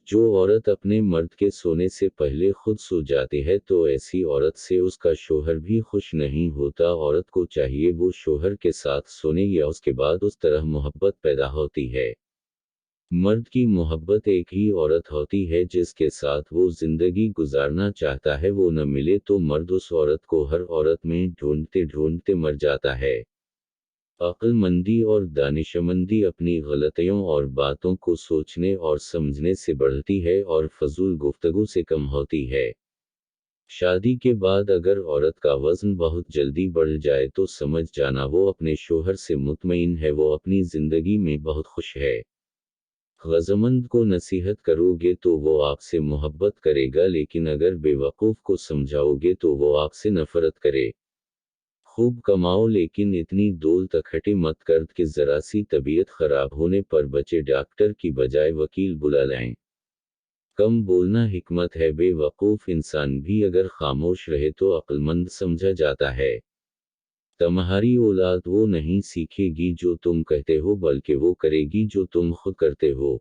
जो औरत अपने मर्द के सोने से पहले खुद सो जाती है तो ऐसी औरत से उसका शौहर भी खुश नहीं होता। औरत को चाहिए वो शौहर के साथ सोने या उसके बाद उस तरह मोहब्बत पैदा होती है। मर्द की मोहब्बत एक ही औरत होती है जिसके साथ वो जिंदगी गुजारना चाहता है, वो न मिले तो मर्द उस औरत को हर औरत में ढूंढते ढूंढते मर जाता है। अक्लमंदी और दानिशमंदी अपनी गलतियों और बातों को सोचने और समझने से बढ़ती है और फजूल गुफ्तगू से कम होती है। शादी के बाद अगर औरत का वज़न बहुत जल्दी बढ़ जाए तो समझ जाना वो अपने शौहर से मुतमईन है, वो अपनी ज़िंदगी में बहुत खुश है। ग़ज़मंद को नसीहत करोगे तो वो आपसे मोहब्बत करेगा, लेकिन अगर बेवकूफ़ को समझाओगे तो वो आपसे नफ़रत करे। खूब कमाओ लेकिन इतनी दौलत इकट्ठी मत कर कि ज़रा सी तबीयत ख़राब होने पर बचे, डॉक्टर की बजाय वकील बुला लाएं। कम बोलना हिकमत है, बेवकूफ़ इंसान भी अगर खामोश रहे तो अक्लमंद समझा जाता है। तुम्हारी औलाद वो नहीं सीखेगी जो तुम कहते हो, बल्कि वो करेगी जो तुम खुद करते हो।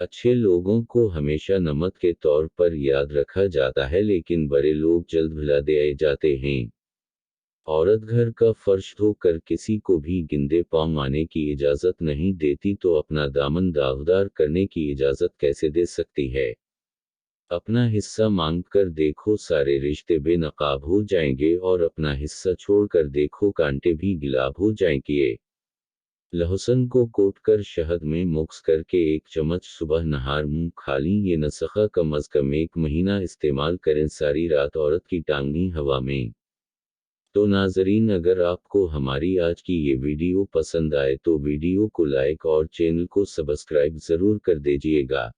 अच्छे लोगों को हमेशा नमक के तौर पर याद रखा जाता है, लेकिन बड़े लोग जल्द भुला दिए जाते हैं। औरत घर का फर्श धोकर किसी को भी गंदे पांव आने की इजाजत नहीं देती तो अपना दामन दागदार करने की इजाजत कैसे दे सकती है। अपना हिस्सा मांग कर देखो, सारे रिश्ते बेनकाब हो जाएंगे, और अपना हिस्सा छोड़कर देखो, कांटे भी गिलाब हो जाएंगे। लहसुन को कोटकर शहद में मिक्स करके एक चम्मच सुबह नहार मुंह खा ली, ये नुस्खा कम अज कम 1 महीना इस्तेमाल करें, सारी रात औरत की टांगनी हवा में। तो नाजरीन, अगर आपको हमारी आज की ये वीडियो पसंद आए तो वीडियो को लाइक और चैनल को सब्सक्राइब ज़रूर कर दीजिएगा।